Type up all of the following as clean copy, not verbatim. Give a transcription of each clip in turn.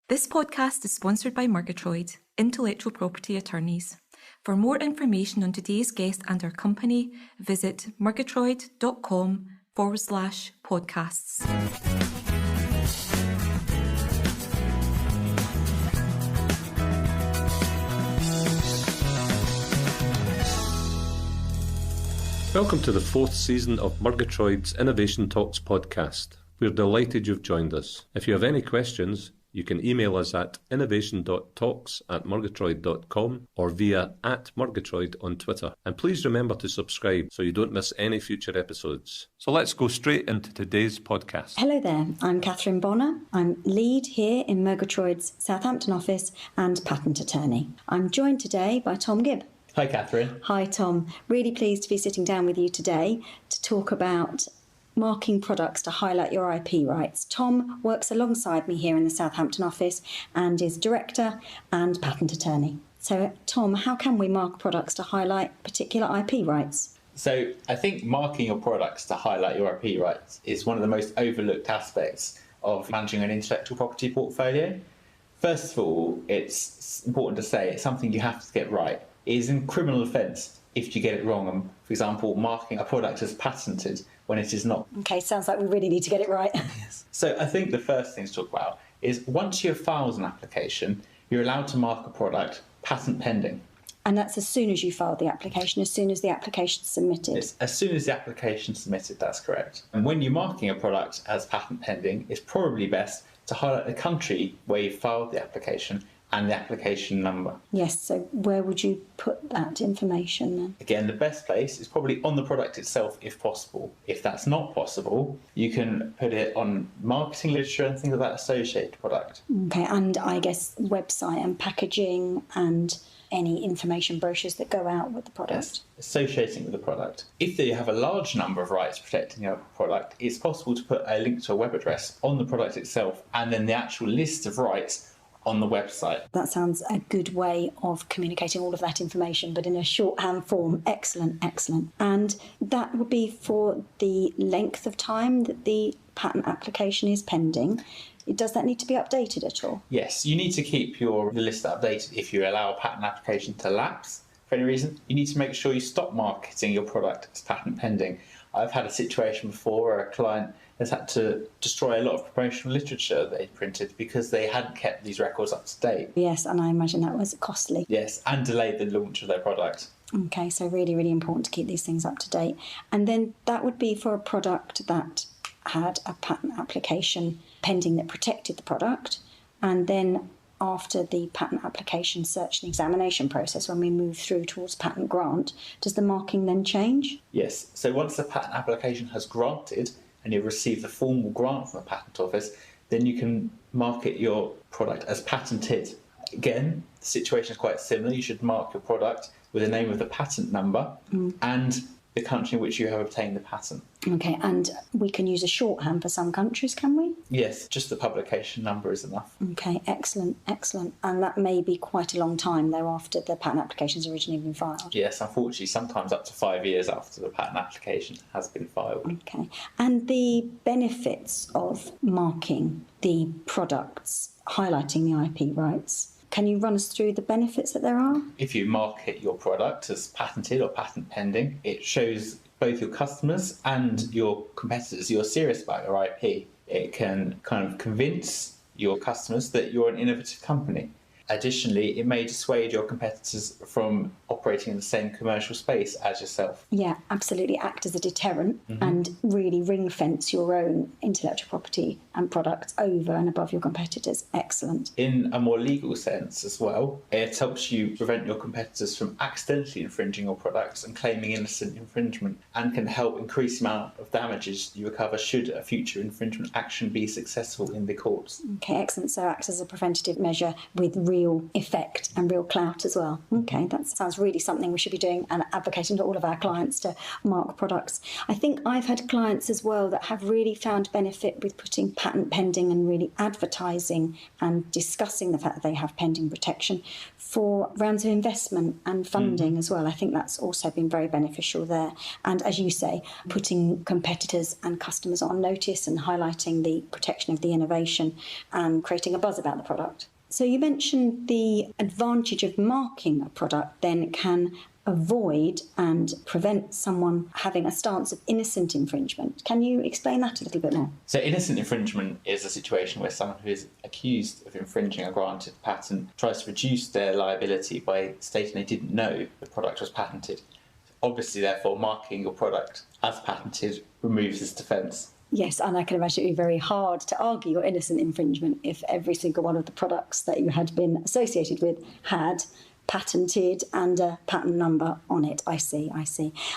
This podcast is sponsored by Murgitroyd, intellectual property attorneys. For more information on today's guest and our company, visit murgitroyd.com/podcasts. Welcome to the fourth season of Murgitroyd's Innovation Talks podcast. We're delighted you've joined us. If you have any questions, you can email us at innovation.talks@murgitroyd.com or via @Murgitroyd on Twitter. And please remember to subscribe so you don't miss any future episodes. So let's go straight into today's podcast. Hello there, I'm Catherine Bonner. I'm lead here in Murgitroyd's Southampton office and patent attorney. I'm joined today by Tom Gibb. Hi, Catherine. Hi, Tom. Really pleased to be sitting down with you today to talk about marking products to highlight your IP rights. Tom works alongside me here in the Southampton office and is director and patent attorney. So, Tom, how can we mark products to highlight particular IP rights? So, I think marking your products to highlight your IP rights is one of the most overlooked aspects of managing an intellectual property portfolio. First of all, it's important to say it's something you have to get right. It is a criminal offence if you get it wrong, and, for example, marking a product as patented when it is not. Okay, sounds like we really need to get it right. Yes. So I think the first thing to talk about is once you have filed an application, you're allowed to mark a product patent pending. And that's as soon as you filed the application, as soon as the application is submitted? Yes, as soon as the application is submitted, that's correct. And when you're marking a product as patent pending, it's probably best to highlight the country where you filed the application and the application number. Yes, so where would you put that information then? Again, the best place is probably on the product itself if possible. If that's not possible, you can put it on marketing literature and things like that associated to product. Okay, and I guess website and packaging and any information brochures that go out with the product. Yes, associating with the product. If you have a large number of rights protecting your product, it's possible to put a link to a web address on the product itself and then the actual list of rights on the website. That sounds a good way of communicating all of that information, but in a shorthand form. Excellent, excellent. And that would be for the length of time that the patent application is pending. Does that need to be updated at all? Yes, you need to keep your list updated. If you allow a patent application to lapse for any reason, you need to make sure you stop marketing your product as patent pending. I've had a situation before where a client has had to destroy a lot of promotional literature they printed because they hadn't kept these records up to date. Yes, and I imagine that was costly. Yes, and delayed the launch of their product. Okay, so really, really important to keep these things up to date. And then that would be for a product that had a patent application pending that protected the product, and then after the patent application search and examination process, when we move through towards patent grant, does the marking then change? Yes, so once the patent application has granted and you've received the formal grant from the patent office, then you can market your product as patented. Again, the situation is quite similar. You should mark your product with the name of the patent number and the country in which you have obtained the patent. Okay, and we can use a shorthand for some countries, can we? Yes, just the publication number is enough. Okay, excellent, excellent. And that may be quite a long time, though, after the patent application's originally been filed. Yes, unfortunately, sometimes up to 5 years after the patent application has been filed. Okay, and the benefits of marking the products, highlighting the IP rights. Can you run us through the benefits that there are? If you market your product as patented or patent pending, it shows both your customers and your competitors you're serious about your IP. It can kind of convince your customers that you're an innovative company. Additionally, it may dissuade your competitors from operating in the same commercial space as yourself. Yeah, absolutely. Act as a deterrent and really ring fence your own intellectual property and products over and above your competitors. Excellent. In a more legal sense as well, it helps you prevent your competitors from accidentally infringing your products and claiming innocent infringement, and can help increase the amount of damages you recover should a future infringement action be successful in the courts. Okay, excellent. So acts as a preventative measure with real effect and real clout as well. Okay, that sounds really something we should be doing and advocating to all of our clients to mark products. I think I've had clients as well that have really found benefit with putting patent pending and really advertising and discussing the fact that they have pending protection for rounds of investment and funding as well. I think that's also been very beneficial there. And as you say, putting competitors and customers on notice and highlighting the protection of the innovation and creating a buzz about the product. So you mentioned the advantage of marking a product then can avoid and prevent someone having a stance of innocent infringement. Can you explain that a little bit more? So innocent infringement is a situation where someone who is accused of infringing a granted patent tries to reduce their liability by stating they didn't know the product was patented. Obviously, therefore, marking your product as patented removes this defence. Yes, and I can imagine it would be very hard to argue your innocent infringement if every single one of the products that you had been associated with had patented and a patent number on it. I see.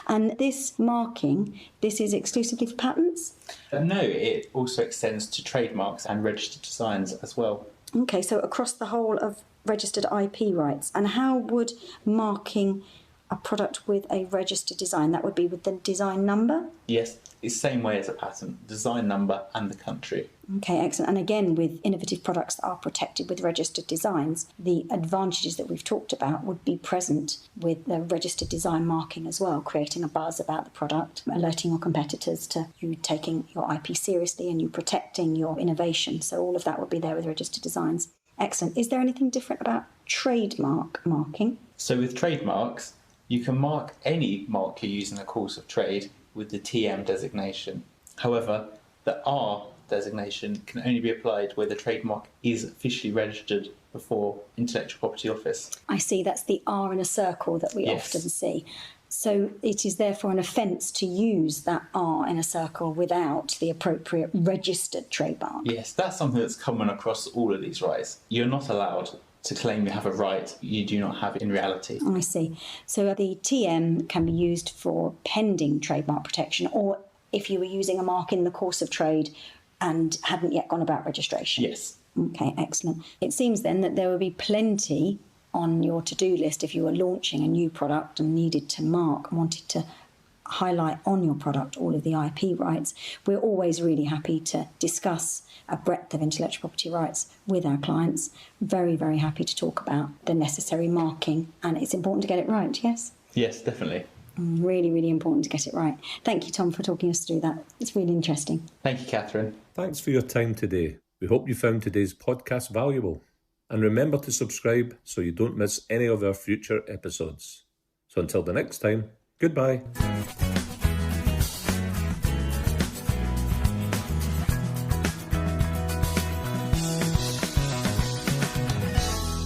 And this marking, this is exclusively for patents? No, it also extends to trademarks and registered designs as well. Okay, so across the whole of registered IP rights. And how would marking a product with a registered design, that would be with the design number? Yes, it's the same way as a patent, design number and the country. Okay, excellent. And again, with innovative products that are protected with registered designs, the advantages that we've talked about would be present with the registered design marking as well, creating a buzz about the product, alerting your competitors to you taking your IP seriously and you protecting your innovation. So all of that would be there with registered designs. Excellent. Is there anything different about trademark marking? So with trademarks, you can mark any mark you use in the course of trade with the TM designation. However, the R designation can only be applied where the trademark is officially registered before Intellectual Property Office. I see, that's the R in a circle that we often see. So it is therefore an offence to use that R in a circle without the appropriate registered trademark. Yes, that's something that's common across all of these rights. You're not allowed to claim you have a right you do not have in reality. I see. So the TM can be used for pending trademark protection, or if you were using a mark in the course of trade and hadn't yet gone about registration. Yes. Okay, excellent. It seems then that there would be plenty on your to-do list if you were launching a new product and needed to mark, wanted to highlight on your product all of the IP rights. We're always really happy to discuss a breadth of intellectual property rights with our clients. Very, very happy to talk about the necessary marking, and it's important to get it right, yes? Yes, definitely. Really, really important to get it right. Thank you, Tom, for talking us through that. It's really interesting. Thank you, Catherine. Thanks for your time today. We hope you found today's podcast valuable. And remember to subscribe so you don't miss any of our future episodes. So until the next time, goodbye.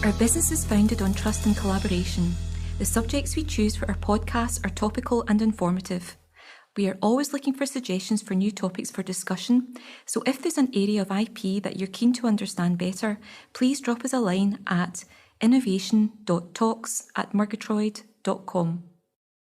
Our business is founded on trust and collaboration. The subjects we choose for our podcasts are topical and informative. We are always looking for suggestions for new topics for discussion, so if there's an area of IP that you're keen to understand better, please drop us a line at innovation.talks@murgitroyd.com.